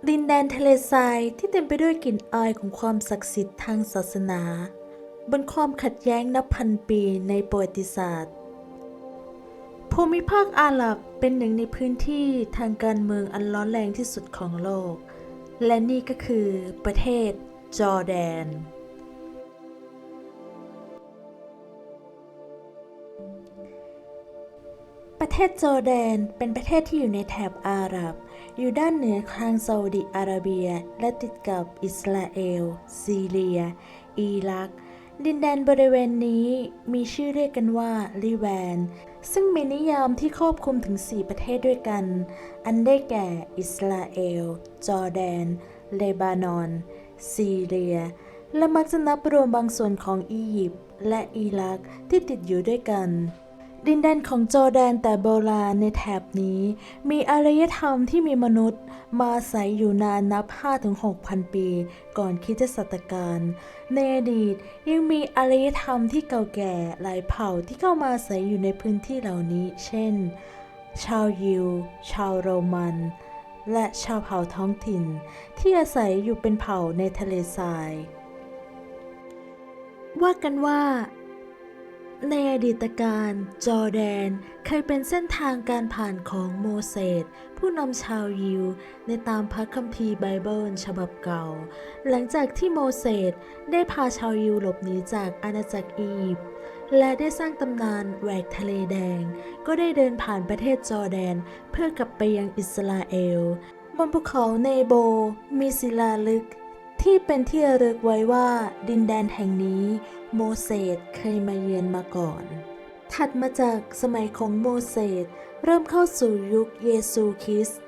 ดินแดนทะเลทรายที่เต็มไปด้วยกลิ่นอายของความศักดิ์สิทธิ์ทางศาสนาบนความขัดแย้งนับพันปีในประวัติศาสตร์ภูมิภาคอาหรับเป็นหนึ่งในพื้นที่ทางการเมืองอันร้อนแรงที่สุดของโลกและนี่ก็คือประเทศจอร์แดนประเทศจอร์แดนเป็นประเทศที่อยู่ในแถบอาหรับอยู่ด้านเหนือทางซาอุดิอาระเบียและติดกับอิสราเอลซีเรียอิรักดินแดนบริเวณนี้มีชื่อเรียกกันว่าลิแวนซึ่งมีนิยามที่ครอบคลุมถึง4ประเทศด้วยกันอันได้แก่อิสราเอลจอร์แดนเลบานอนซีเรียและมักจะนับรวมบางส่วนของอียิปต์และอิรักที่ติดอยู่ด้วยกันดินแดนของจอร์แดนแต่โบราณในแถบนี้มีอารยธรรมที่มีมนุษย์มาอาศัยอยู่นานนับ 5-6,000 ปีก่อนคริสตศักราชในอดีตยังมีอารยธรรมที่เก่าแก่หลายเผ่าที่เข้ามาอาศัยอยู่ในพื้นที่เหล่านี้เช่นชาวยิวชาวโรมันและชาวเผ่าท้องถิ่นที่อาศัยอยู่เป็นเผ่าในทะเลทรายว่ากันว่าในอดีตการจอร์แดนเคยเป็นเส้นทางการผ่านของโมเสสผู้นำชาวยิวในตามพระคัมภีร์ไบเบิลฉบับเก่าหลังจากที่โมเสสได้พาชาวยิวหลบหนีจากอาณาจักรอียิปต์และได้สร้างตำนานแหวกทะเลแดงก็ได้เดินผ่านประเทศจอร์แดนเพื่อกลับไปยังอิสราเอลบนภูเขาเนโบมีศิลาฤกษ์ที่เป็นที่ระลึกไว้ว่าดินแดนแห่งนี้โมเสสเคยมาเยือนมาก่อน ถัดมาจากสมัยของโมเสสเริ่มเข้าสู่ยุคเยซูคริสต์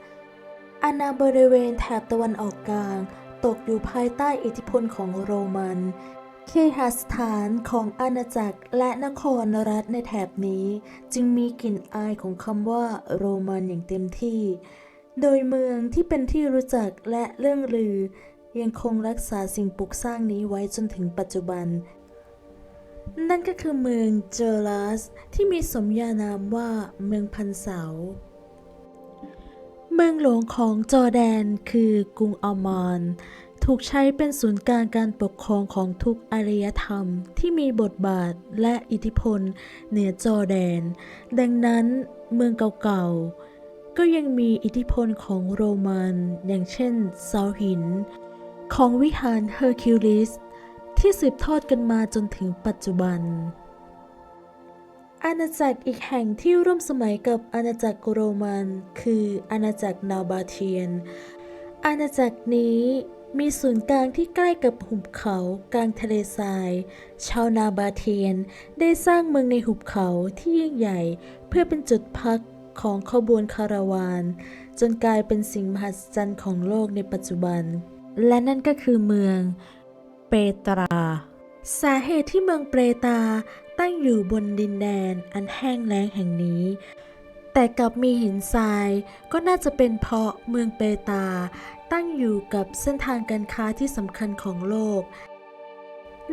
อาณาบริเวณแถบตะวันออกกลางตกอยู่ภายใต้อิทธิพลของโรมันเคหสถานของอาณาจักรและนครรัฐในแถบนี้จึงมีกลิ่นอายของคำว่าโรมันอย่างเต็มที่โดยเมืองที่เป็นที่รู้จักและเรื่องลือยังคงรักษาสิ่งปลูกสร้างนี้ไว้จนถึงปัจจุบันนั่นก็คือเมืองเจอรัสที่มีสมญานามว่าเมืองพันเสาเมืองหลวงของจอร์แดนคือกรุงอัลมานถูกใช้เป็นศูนย์กลางการปกครองของทุกอารยธรรมที่มีบทบาทและอิทธิพลเหนือจอร์แดนดังนั้นเมืองเก่าๆก็ยังมีอิทธิพลของโรมันอย่างเช่นเสาหินของวิหารเฮอร์คิวลิสที่สืบทอดกันมาจนถึงปัจจุบันอาณาจักรอีกแห่งที่ร่วมสมัยกับอาณาจักรโรมันคืออาณาจักรนาบาเทียนอาณาจักรนี้มีศูนย์กลางที่ใกล้กับหุบเขากลางทะเลทรายชาวนาบาเทียนได้สร้างเมืองในหุบเขาที่ยิ่งใหญ่เพื่อเป็นจุดพักของขบวนคาราวานจนกลายเป็นสิ่งมหัศจรรย์ของโลกในปัจจุบันและนั่นก็คือเมืองเปตรา สาเหตุที่เมืองเปตาตั้งอยู่บนดินแดนอันแห้งแล้งแห่งนี้แต่กลับมีหินทรายก็น่าจะเป็นเพราะเมืองเปตาตั้งอยู่กับเส้นทางการค้าที่สำคัญของโลก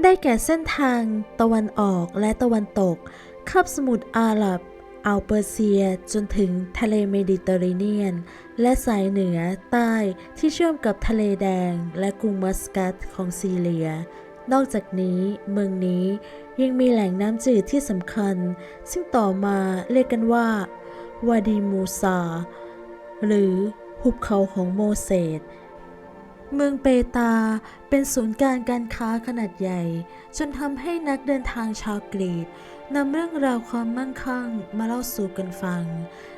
ได้แก่เส้นทางตะวันออกและตะวันตกคาบสมุทรอาหรับอ่าวเปอร์เซียจนถึงทะเลเมดิเตอร์เรเนียนและสายเหนือใต้ที่เชื่อมกับทะเลแดงและกรุงมัสกัตของซีเรียนอกจากนี้เมืองนี้ยังมีแหล่งน้ำจืดที่สำคัญซึ่งต่อมาเรียกกันว่าวาดีมูซาหรือหุบเขาของโมเสสเมืองเปตาเป็นศูนย์กลางการค้าขนาดใหญ่จนทำให้นักเดินทางชาวกรีกนำเรื่องราวความมั่งคั่งมาเล่าสู่กันฟัง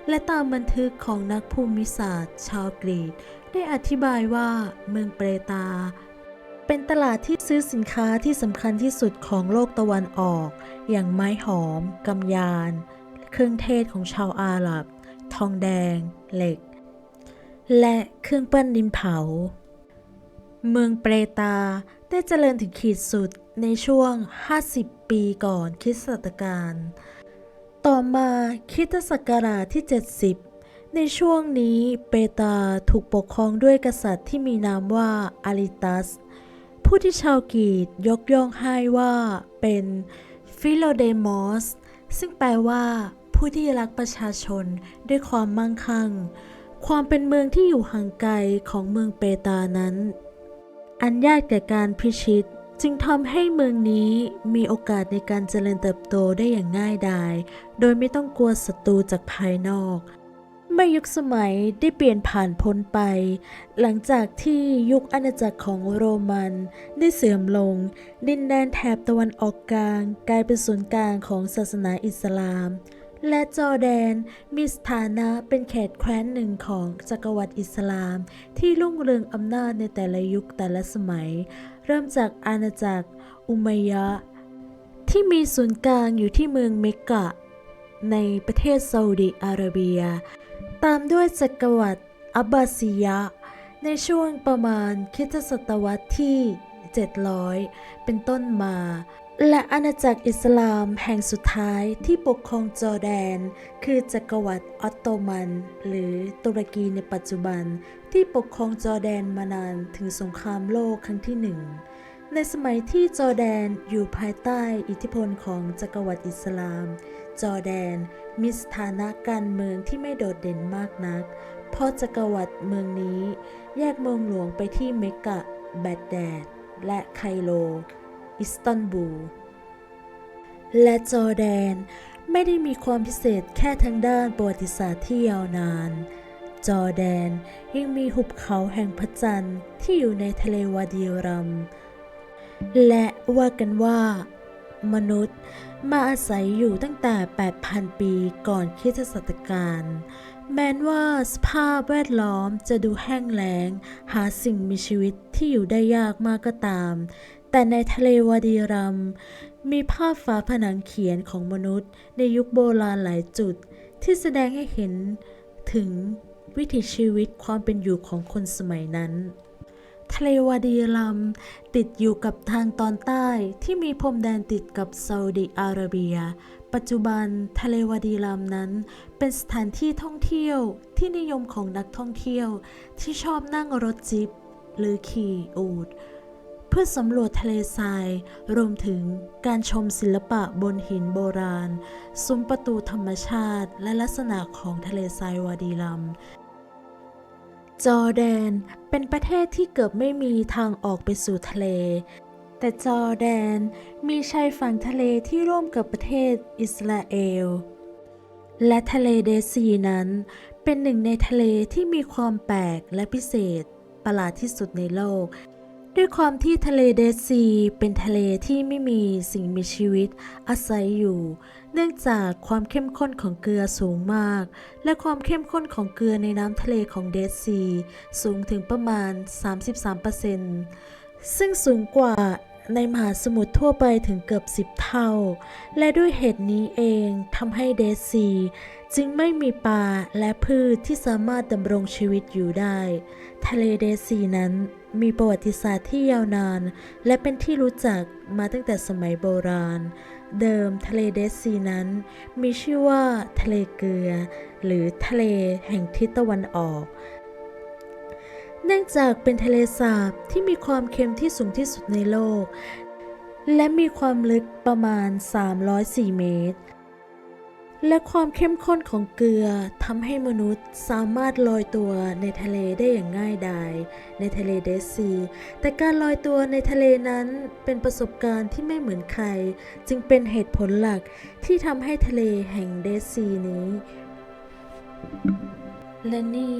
และตามบันทึกของนักภูมิศาสตร์ชาวกรีกได้อธิบายว่าเมืองเปตาเป็นตลาดที่ซื้อสินค้าที่สำคัญที่สุดของโลกตะวันออกอย่างไม้หอมกำยานเครื่องเทศของชาวอาหรับทองแดงเหล็กและเครื่องปั้นดินเผาเมืองเปตาได้เจริญถึงขีดสุดในช่วง50ปีก่อนคริสตศักราชต่อมาคริสตศักราชที่70ในช่วงนี้เปตาถูกปกครองด้วยกษัตริย์ที่มีนามว่าอาริตัสผู้ที่ชาวกรีกยกย่องให้ว่าเป็นฟิโลเดโมสซึ่งแปลว่าผู้ที่รักประชาชนด้วยความมั่งคั่ง ความเป็นเมืองที่อยู่ห่างไกลของเมืองเปตานั้นอันยากแก่การพิชิตจึงทำให้เมืองนี้มีโอกาสในการเจริญเติบโตได้อย่างง่ายดายโดยไม่ต้องกลัวศัตรูจากภายนอกเมื่อยุคสมัยได้เปลี่ยนผ่านพ้นไปหลังจากที่ยุคอาณาจักรของโรมันได้เสื่อมลงดินแดนแถบตะวันออกกลางกลายเป็นศูนย์กลางของศาสนาอิสลามและจอร์แดนมีสถานะเป็นเขตแคว้นหนึ่งของจักรวรรดิอิสลามที่รุ่งเรืองอำนาจในแต่ละยุคแต่ละสมัยเริ่มจากอาณาจักรอุมัยยะห์ที่มีศูนย์กลางอยู่ที่เมืองเมกกะในประเทศซาอุดิอาระเบียตามด้วยจักรวรรดิอับบาซียะห์ในช่วงประมาณคริสตศตวรรษที่ 700 เป็นต้นมาและอาณาจักรอิสลามแห่งสุดท้ายที่ปกครองจอร์แดนคือจักรวรรดิออตโตมันหรือตุรกีในปัจจุบันที่ปกครองจอร์แดนมานานถึงสงครามโลกครั้งที่หนึ่งในสมัยที่จอร์แดนอยู่ภายใต้อิทธิพลของจักรวรรดิอิสลามจอร์แดนมีสถานะการเมืองที่ไม่โดดเด่นมากนักเพราะจักรวรรดิเมืองนี้แยกเมืองหลวงไปที่เมกกะแบกแดดและไคโรอิสตันบูลและจอร์แดนไม่ได้มีความพิเศษแค่ทางด้านประวัติศาสตร์ที่ยาวนานจอร์แดนยังมีหุบเขาแห่งพระจันทร์ที่อยู่ในทะเลวาดีรัมและว่ากันว่ามนุษย์มาอาศัยอยู่ตั้งแต่ 8,000 ปีก่อนคริสตศักราชแม้ว่าสภาพแวดล้อมจะดูแห้งแล้งหาสิ่งมีชีวิตที่อยู่ได้ยากมากก็ตามแต่ในทะเลวาดีรัมมีภาพฝาผนังเขียนของมนุษย์ในยุคโบราณหลายจุดที่แสดงให้เห็นถึงวิถีชีวิตความเป็นอยู่ของคนสมัยนั้นทะเลวาดีรัมติดอยู่กับทางตอนใต้ที่มีพรมแดนติดกับซาอุดิอาระเบียปัจจุบันทะเลวาดีรัมนั้นเป็นสถานที่ท่องเที่ยวที่นิยมของนักท่องเที่ยวที่ชอบนั่งรถจิ๊ปหรือขี่อูฐเพื่อสำรวจทะเลทรายรวมถึงการชมศิลปะบนหินโบราณซุ้มประตูธรรมชาติและลักษณะของทะเลทรายวาดีรัมจอร์แดนเป็นประเทศที่เกือบไม่มีทางออกไปสู่ทะเลแต่จอร์แดนมีชายฝั่งทะเลที่ร่วมกับประเทศอิสราเอลและทะเลเดดซีนั้นเป็นหนึ่งในทะเลที่มีความแปลกและพิเศษประหลาดที่สุดในโลกด้วยความที่ทะเลเดดซีเป็นทะเลที่ไม่มีสิ่งมีชีวิตอาศัยอยู่เนื่องจากความเข้มข้นของเกลือสูงมากและความเข้มข้นของเกลือในน้ำทะเลของเดดซีสูงถึงประมาณ 33% ซึ่งสูงกว่าในมหาสมุทรทั่วไปถึงเกือบ10 เท่าและด้วยเหตุนี้เองทำให้เดดซีจึงไม่มีปลาและพืชที่สามารถดำรงชีวิตอยู่ได้ทะเลเดดซีนั้นมีประวัติศาสตร์ที่ยาวนานและเป็นที่รู้จักมาตั้งแต่สมัยโบราณเดิมทะเลเดดซีนั้นมีชื่อว่าทะเลเกลือหรือทะเลแห่งทิศตะวันออกเนื่องจากเป็นทะเลสาบที่มีความเค็มที่สูงที่สุดในโลกและมีความลึกประมาณ304 เมตรและความเข้มข้นของเกลือทำให้มนุษย์สามารถลอยตัวในทะเลได้อย่างง่ายดายในทะเลเดดซีแต่การลอยตัวในทะเลนั้นเป็นประสบการณ์ที่ไม่เหมือนใครจึงเป็นเหตุผลหลักที่ทำให้ทะเลแห่งเดดซีนี้และนี่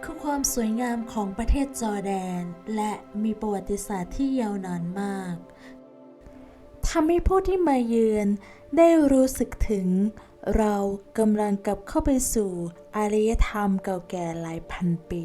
คือความสวยงามของประเทศจอร์แดนและมีประวัติศาสตร์ที่ยาวนานมากทำให้ผู้ที่มาเยือนได้รู้สึกถึงเรากำลังกลับเข้าไปสู่อารยธรรมเก่าแก่หลายพันปี